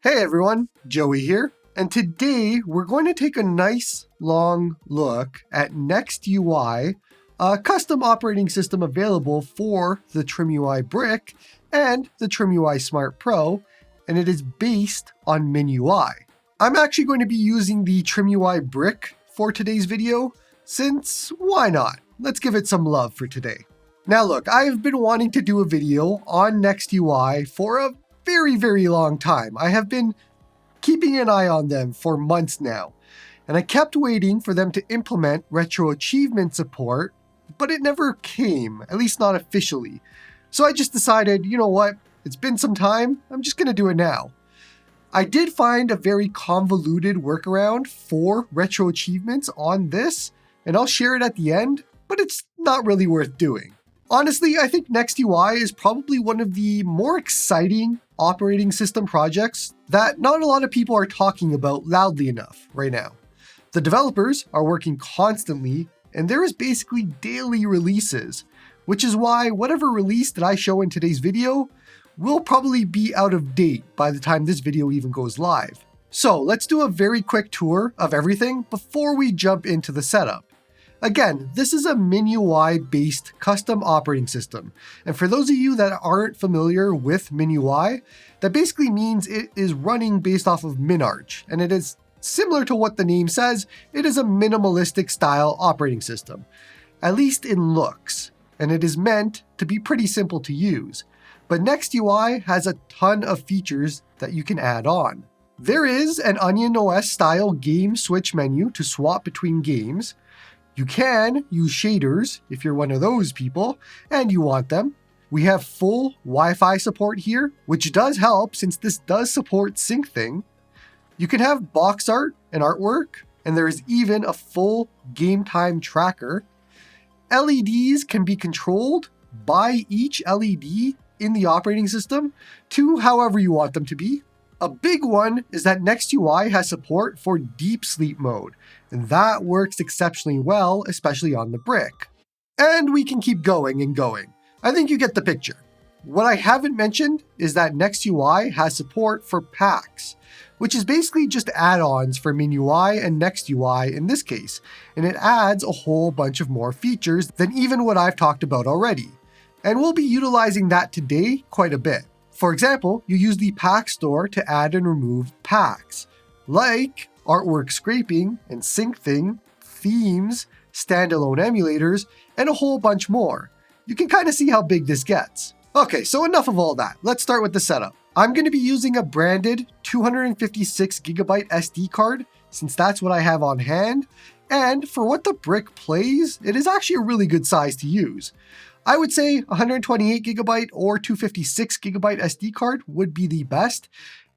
Hey everyone, Joey here, and today we're going to take a nice long look at NextUI, a custom operating system available for the TrimUI Brick and the TrimUI Smart Pro, and it is based on MinUI. I'm actually going to be using the TrimUI Brick for today's video, since why not? Let's give it some love for today. Now look, I've been wanting to do a video on NextUI for a very long time. I have been keeping an eye on them for months now, and I kept waiting for them to implement RetroAchievement support, but it never came, at least not officially. So I just decided, you know what, it's been some time, I'm just gonna do it now. I did find a very convoluted workaround for RetroAchievements on this, and I'll share it at the end, but it's not really worth doing. Honestly, I think NextUI is probably one of the more exciting operating system projects that not a lot of people are talking about loudly enough right now. The developers are working constantly, and there is basically daily releases, which is why whatever release that I show in today's video will probably be out of date by the time this video even goes live. So let's do a very quick tour of everything before we jump into the setup. Again, this is a MinUI-based custom operating system. And for those of you that aren't familiar with MinUI, that basically means it is running based off of MinArch. And it is similar to what the name says, it is a minimalistic style operating system, at least in looks. And it is meant to be pretty simple to use. But NextUI has a ton of features that you can add on. There is an Onion OS style game switch menu to swap between games. You can use shaders if you're one of those people and you want them. We have full Wi-Fi support here, which does help since this does support Syncthing. You can have box art and artwork, and there is even a full game time tracker. LEDs can be controlled by each LED in the operating system to however you want them to be. A big one is that NextUI has support for deep sleep mode, and that works exceptionally well, especially on the Brick. And we can keep going and going. I think you get the picture. What I haven't mentioned is that NextUI has support for packs, which is basically just add-ons for MinUI and NextUI in this case, and it adds a whole bunch of more features than even what I've talked about already. And we'll be utilizing that today quite a bit. For example, you use the Pak Store to add and remove packs, like artwork scraping and Syncthing, themes, standalone emulators, and a whole bunch more. You can kind of see how big this gets. Okay, so enough of all that. Let's start with the setup. I'm going to be using a branded 256GB SD card, since that's what I have on hand. And for what the Brick plays, it is actually a really good size to use. I would say 128GB or 256GB SD card would be the best.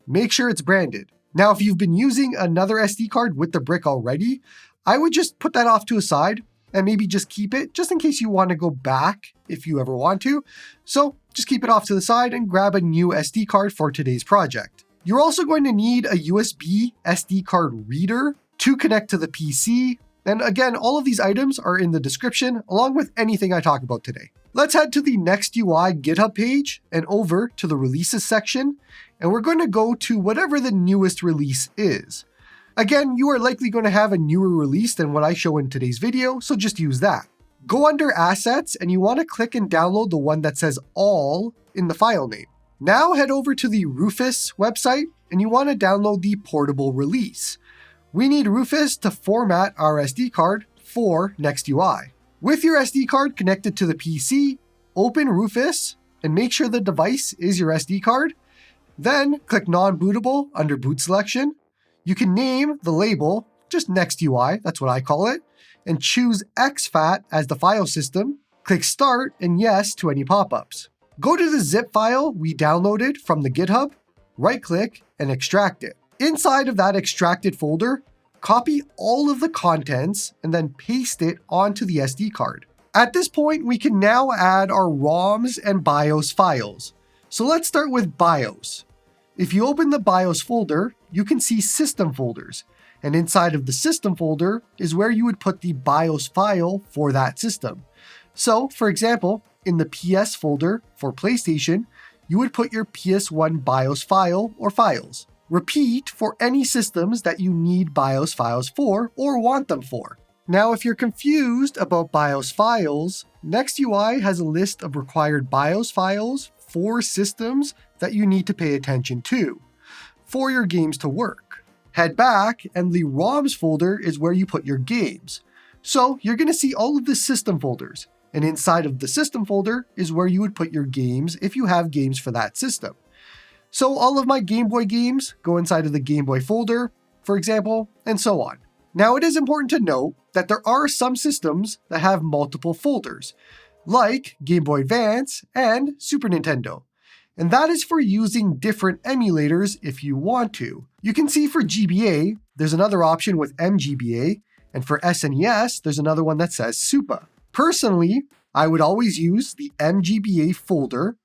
Make sure it's branded. Now, if you've been using another SD card with the Brick already, I would just put that off to a side and maybe just keep it just in case you want to go back if you ever want to. So just keep it off to the side and grab a new SD card for today's project. You're also going to need a USB SD card reader to connect to the PC. And again, all of these items are in the description along with anything I talk about today. Let's head to the NextUI GitHub page and over to the releases section, and we're going to go to whatever the newest release is. Again, you are likely going to have a newer release than what I show in today's video, so just use that. Go under Assets, and you want to click and download the one that says All in the file name. Now head over to the Rufus website, and you want to download the portable release. We need Rufus to format our SD card for NextUI. With your SD card connected to the PC, open Rufus and make sure the device is your SD card. Then click Non-bootable under Boot Selection. You can name the label, just NextUI, that's what I call it, and choose exFAT as the file system. Click Start and Yes to any pop-ups. Go to the zip file we downloaded from the GitHub, right-click and extract it. Inside of that extracted folder, copy all of the contents and then paste it onto the SD card. At this point, we can now add our ROMs and BIOS files. So let's start with BIOS. If you open the BIOS folder, you can see system folders. And inside of the system folder is where you would put the BIOS file for that system. So for example, in the PS folder for PlayStation, you would put your PS1 BIOS file or files. Repeat for any systems that you need BIOS files for or want them for. Now, if you're confused about BIOS files, NextUI has a list of required BIOS files for systems that you need to pay attention to for your games to work. Head back, and the ROMs folder is where you put your games. So you're going to see all of the system folders, and inside of the system folder is where you would put your games if you have games for that system. So all of my Game Boy games go inside of the Game Boy folder, for example, and so on. Now, it is important to note that there are some systems that have multiple folders, like Game Boy Advance and Super Nintendo. And that is for using different emulators if you want to. You can see for GBA, there's another option with MGBA, and for SNES, there's another one that says SUPA. Personally, I would always use the MGBA folder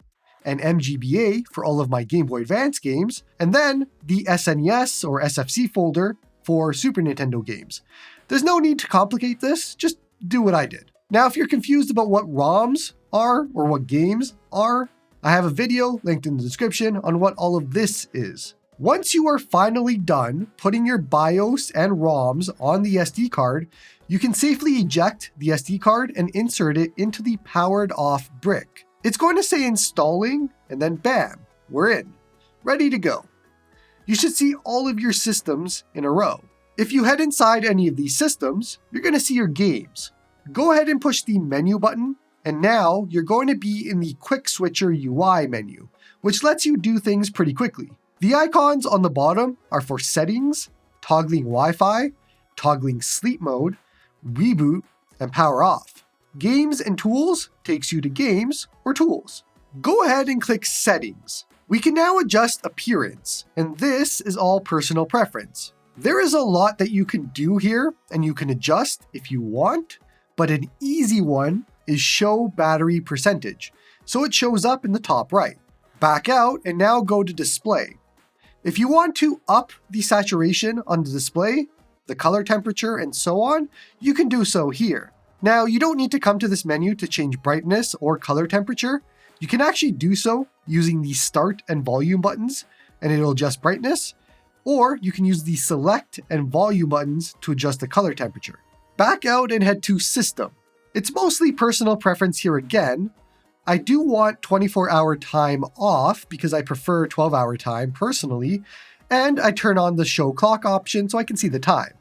and MGBA for all of my Game Boy Advance games, and then the SNES or SFC folder for Super Nintendo games. There's no need to complicate this, just do what I did. Now, if you're confused about what ROMs are or what games are, I have a video linked in the description on what all of this is. Once you are finally done putting your BIOS and ROMs on the SD card, you can safely eject the SD card and insert it into the powered off brick. It's going to say installing, and then bam, we're in, ready to go. You should see all of your systems in a row. If you head inside any of these systems, you're going to see your games. Go ahead and push the menu button, and now you're going to be in the Quick Switcher UI menu, which lets you do things pretty quickly. The icons on the bottom are for settings, toggling Wi-Fi, toggling sleep mode, reboot, and power off. Games and tools takes you to games or tools. Go ahead and click settings. We can now adjust appearance, and this is all personal preference. There is a lot that you can do here, and you can adjust if you want, but an easy one is show battery percentage, so it shows up in the top right. Back out and now go to display. If you want to up the saturation on the display, the color temperature, and so on, you can do so here. Now, you don't need to come to this menu to change brightness or color temperature. You can actually do so using the start and volume buttons, and it'll adjust brightness, or you can use the select and volume buttons to adjust the color temperature. Back out and head to system. It's mostly personal preference here again. I do want 24-hour time off because I prefer 12-hour time personally, and I turn on the show clock option so I can see the time.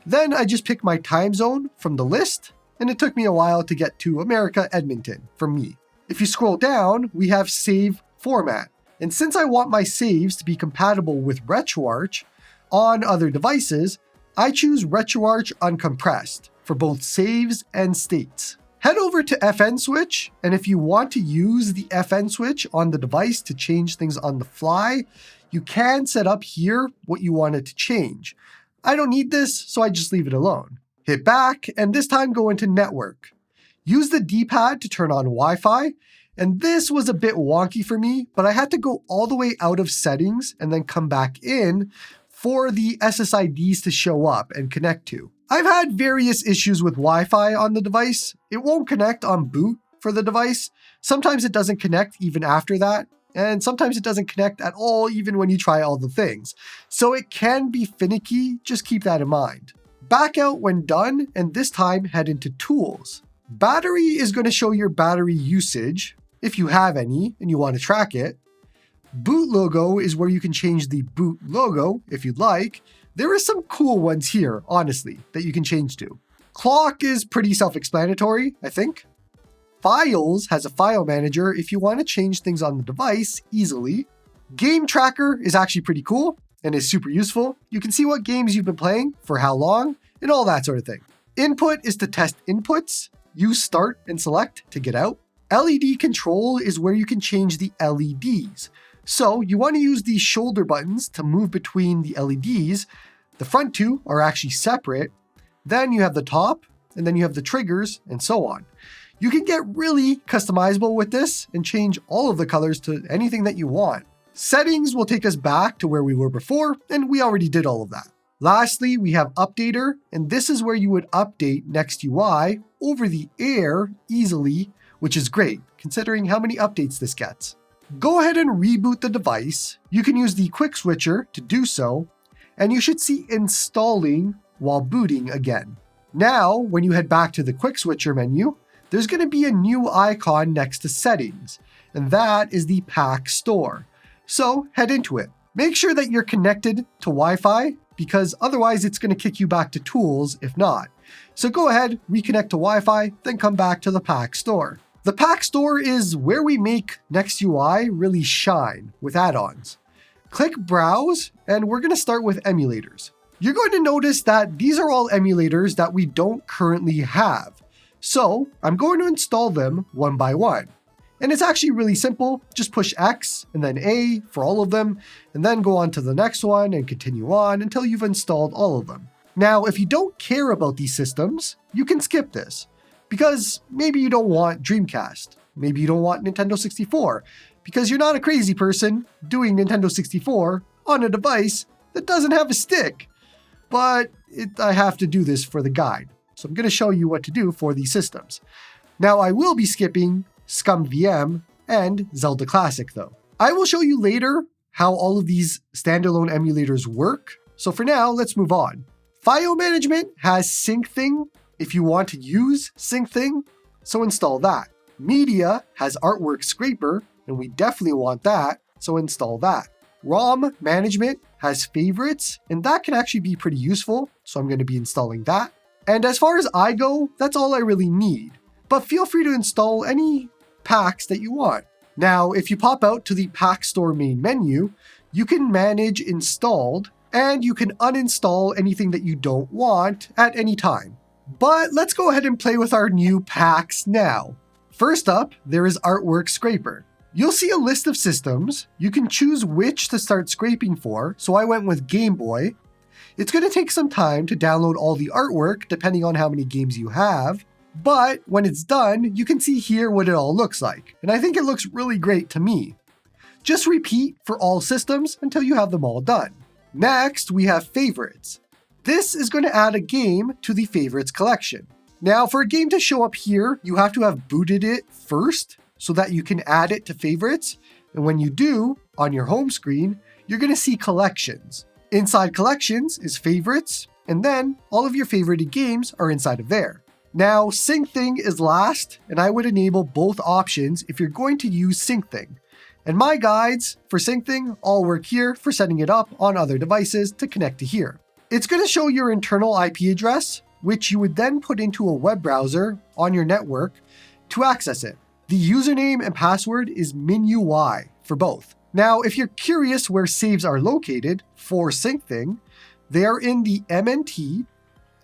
Then I just pick my time zone from the list, and it took me a while to get to America, Edmonton, for me. If you scroll down, we have save format. And since I want my saves to be compatible with RetroArch on other devices, I choose RetroArch uncompressed for both saves and states. Head over to FN switch, and if you want to use the FN switch on the device to change things on the fly, you can set up here what you want it to change. I don't need this, so I just leave it alone. Hit back, and this time go into network. Use the D-pad to turn on Wi-Fi, and this was a bit wonky for me, but I had to go all the way out of settings and then come back in for the SSIDs to show up and connect to. I've had various issues with Wi-Fi on the device. It won't connect on boot for the device. Sometimes it doesn't connect even after that, and sometimes it doesn't connect at all even when you try all the things. So it can be finicky, just keep that in mind. Back out when done, and this time head into tools. Battery is going to show your battery usage, if you have any and you want to track it. Boot logo is where you can change the boot logo if you'd like. There are some cool ones here, honestly, that you can change to. Clock is pretty self-explanatory, I think. Files has a file manager if you want to change things on the device easily. Game tracker is actually pretty cool and is super useful. You can see what games you've been playing, for how long, and all that sort of thing. Input is to test inputs. Use start and select to get out. LED control is where you can change the LEDs. So you want to use these shoulder buttons to move between the LEDs. The front two are actually separate. Then you have the top, and then you have the triggers, and so on. You can get really customizable with this and change all of the colors to anything that you want. Settings will take us back to where we were before, and we already did all of that. Lastly, we have Updater, and this is where you would update NextUI over the air easily, which is great, considering how many updates this gets. Go ahead and reboot the device. You can use the quick switcher to do so, and you should see installing while booting again. Now, when you head back to the quick switcher menu, there's going to be a new icon next to settings, and that is the Pak Store. So head into it. Make sure that you're connected to Wi-Fi, because otherwise it's going to kick you back to tools if not. So go ahead, reconnect to Wi-Fi, then come back to the Pak Store. The Pak Store is where we make NextUI really shine with add-ons. Click Browse, and we're going to start with emulators. You're going to notice that these are all emulators that we don't currently have. So I'm going to install them one by one. And it's actually really simple. Just push X and then A for all of them, and then go on to the next one and continue on until you've installed all of them. Now, if you don't care about these systems, you can skip this, because maybe you don't want Dreamcast. Maybe you don't want Nintendo 64, because you're not a crazy person doing Nintendo 64 on a device that doesn't have a stick. But I have to do this for the guide. So I'm going to show you what to do for these systems. Now, I will be skipping ScumVM and Zelda Classic though. I will show you later how all of these standalone emulators work. So for now, let's move on. File management has Syncthing if you want to use Syncthing, so install that. Media has Artwork Scraper, and we definitely want that, so install that. ROM management has Favorites, and that can actually be pretty useful, so I'm going to be installing that. And as far as I go, that's all I really need. But feel free to install any packs that you want. Now, if you pop out to the Pak Store main menu, you can manage installed, and you can uninstall anything that you don't want at any time. But let's go ahead and play with our new packs now. First up, there is Artwork Scraper. You'll see a list of systems. You can choose which to start scraping for, so I went with Game Boy. It's going to take some time to download all the artwork depending on how many games you have, but when it's done, you can see here what it all looks like, and I think it looks really great to me. Just repeat for all systems until you have them all done. Next, we have Favorites. This is going to add a game to the Favorites collection. Now, for a game to show up here, you have to have booted it first so that you can add it to Favorites. And when you do, on your home screen, you're going to see Collections. Inside Collections is Favorites, and then all of your favorited games are inside of there. Now, Syncthing is last, and I would enable both options if you're going to use Syncthing. And my guides for Syncthing all work here for setting it up on other devices to connect to here. It's going to show your internal IP address, which you would then put into a web browser on your network to access it. The username and password is MinUI for both. Now, if you're curious where saves are located for Syncthing, they are in the MNT,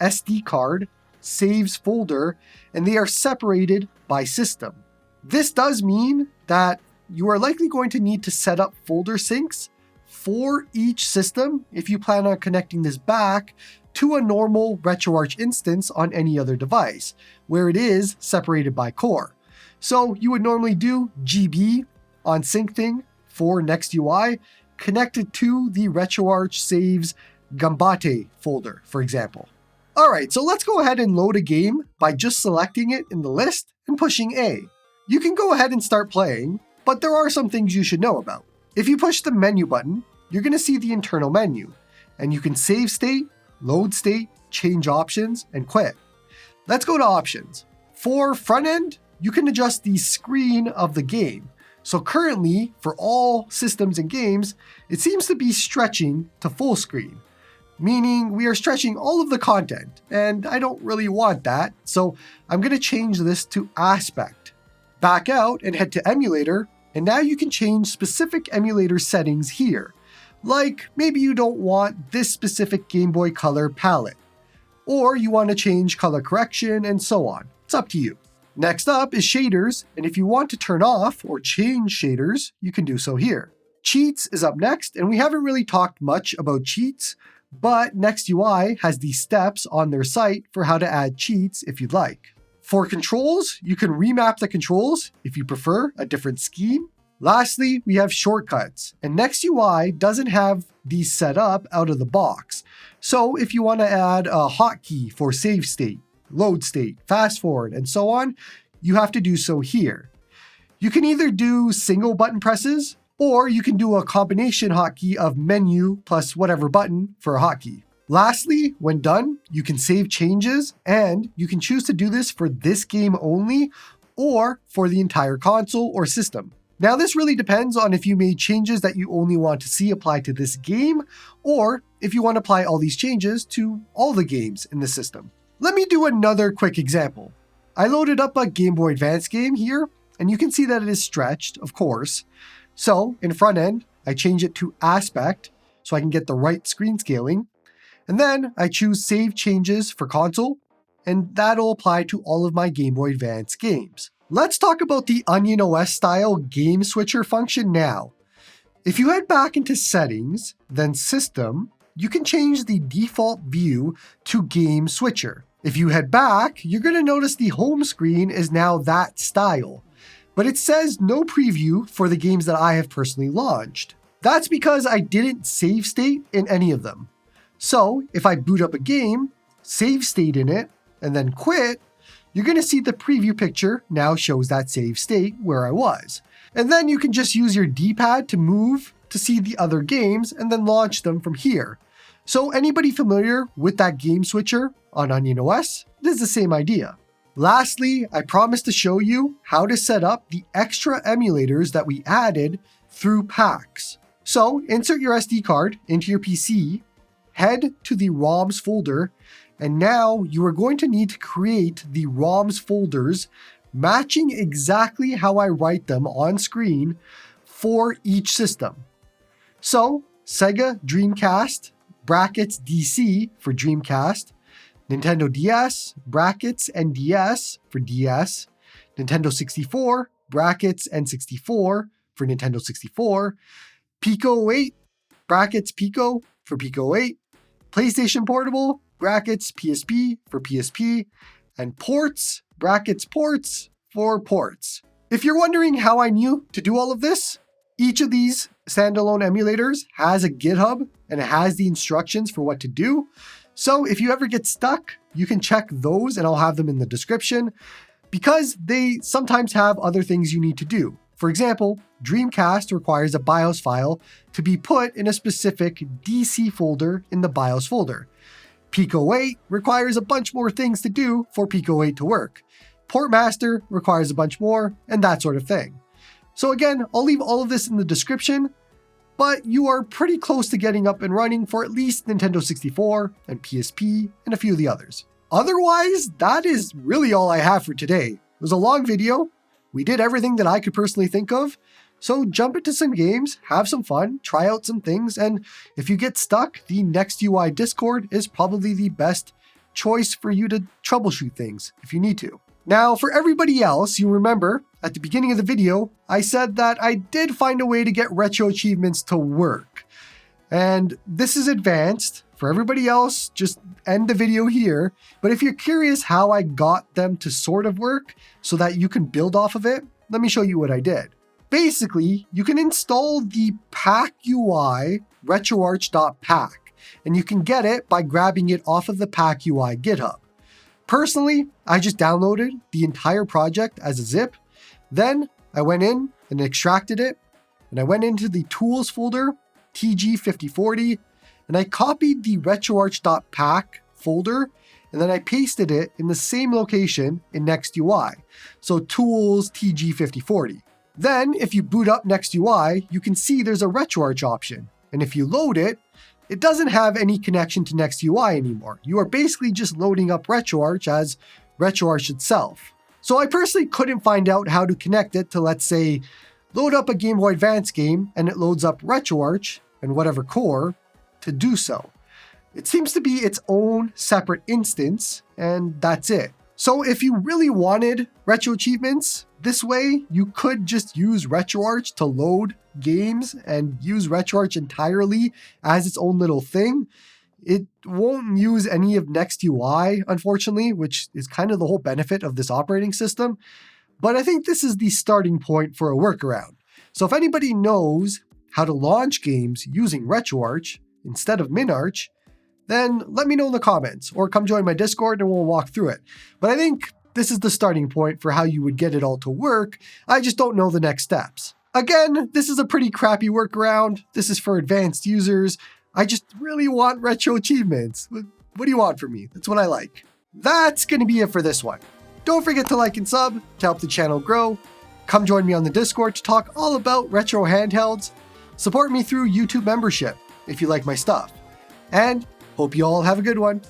SD card, saves folder, and they are separated by system. This does mean that you are likely going to need to set up folder syncs for each system if you plan on connecting this back to a normal RetroArch instance on any other device, where it is separated by core. So you would normally do GB on Syncthing for NextUI connected to the RetroArch saves Gambate folder, for example. All right, so let's go ahead and load a game by just selecting it in the list and pushing A. You can go ahead and start playing, but there are some things you should know about. If you push the menu button, you're going to see the internal menu, and you can save state, load state, change options, and quit. Let's go to options. For front end, you can adjust the screen of the game. So currently, for all systems and games, it seems to be stretching to full screen, meaning we are stretching all of the content, and I don't really want that, so I'm going to change this to aspect. Back out and head to emulator, and now you can change specific emulator settings here. Like maybe you don't want this specific Game Boy Color palette, or you want to change color correction and so on. It's up to you. Next up is shaders, and if you want to turn off or change shaders, you can do so here. Cheats is up next, and we haven't really talked much about cheats, but NextUI has these steps on their site for how to add cheats if you'd like. For controls, you can remap the controls if you prefer a different scheme. Lastly, we have shortcuts, and NextUI doesn't have these set up out of the box. So if you want to add a hotkey for save state, load state, fast forward, and so on, you have to do so here. You can either do single button presses, or you can do a combination hotkey of menu plus whatever button for a hotkey. Lastly, when done, you can save changes, and you can choose to do this for this game only or for the entire console or system. Now, this really depends on if you made changes that you only want to see applied to this game, or if you want to apply all these changes to all the games in the system. Let me do another quick example. I loaded up a Game Boy Advance game here, and you can see that it is stretched, of course. So in front end, I change it to aspect so I can get the right screen scaling. And then I choose Save Changes for console, and that'll apply to all of my Game Boy Advance games. Let's talk about the Onion OS style game switcher function now. If you head back into Settings, then System, you can change the default view to Game Switcher. If you head back, you're going to notice the home screen is now that style, but it says no preview for the games that I have personally launched. That's because I didn't save state in any of them. So if I boot up a game, save state in it, and then quit, you're going to see the preview picture now shows that save state where I was. And then you can just use your D-pad to move to see the other games and then launch them from here. So anybody familiar with that game switcher on Onion OS, this is the same idea. Lastly, I promised to show you how to set up the extra emulators that we added through packs. So insert your SD card into your PC, head to the ROMs folder, and now you are going to need to create the ROMs folders matching exactly how I write them on screen for each system. So Sega Dreamcast brackets DC for Dreamcast, Nintendo DS brackets NDS for DS, Nintendo 64 brackets N64 for Nintendo 64, Pico 8 brackets Pico for Pico 8, PlayStation Portable brackets PSP for PSP, and ports brackets ports for ports. If you're wondering how I knew to do all of this, each of these standalone emulators has a GitHub and it has the instructions for what to do. So if you ever get stuck, you can check those and I'll have them in the description because they sometimes have other things you need to do. For example, Dreamcast requires a BIOS file to be put in a specific DC folder in the BIOS folder. Pico 8 requires a bunch more things to do for Pico 8 to work. Portmaster requires a bunch more, and that sort of thing. So again, I'll leave all of this in the description, but you are pretty close to getting up and running for at least Nintendo 64 and PSP and a few of the others. Otherwise, that is really all I have for today. It was a long video. We did everything that I could personally think of. So jump into some games, have some fun, try out some things, and if you get stuck, the NextUI Discord is probably the best choice for you to troubleshoot things if you need to. Now, for everybody else, you remember at the beginning of the video, I said that I did find a way to get RetroAchievements to work. And this is advanced. For everybody else, just end the video here. But if you're curious how I got them to sort of work so that you can build off of it, let me show you what I did. Basically, you can install the PackUI RetroArch.pack, and you can get it by grabbing it off of the PackUI GitHub. Personally, I just downloaded the entire project as a zip. Then I went in and extracted it, and I went into the tools folder, TG5040, and I copied the RetroArch.pack folder, and then I pasted it in the same location in NextUI. So tools TG5040. Then if you boot up NextUI, you can see there's a RetroArch option. And if you load it, it doesn't have any connection to NextUI anymore. You are basically just loading up RetroArch as RetroArch itself. So I personally couldn't find out how to connect it to, let's say, load up a Game Boy Advance game and it loads up RetroArch and whatever core to do so. It seems to be its own separate instance, and that's it. So if you really wanted RetroAchievements this way, you could just use RetroArch to load games and use RetroArch entirely as its own little thing. It won't use any of NextUI, unfortunately, which is kind of the whole benefit of this operating system. But I think this is the starting point for a workaround. So if anybody knows how to launch games using RetroArch instead of MinArch, then let me know in the comments or come join my Discord and we'll walk through it. But I think this is the starting point for how you would get it all to work. I just don't know the next steps. Again, this is a pretty crappy workaround. This is for advanced users. I just really want retro achievements. What do you want from me? That's what I like. That's going to be it for this one. Don't forget to like and sub to help the channel grow. Come join me on the Discord to talk all about retro handhelds. Support me through YouTube membership if you like my stuff. And hope you all have a good one.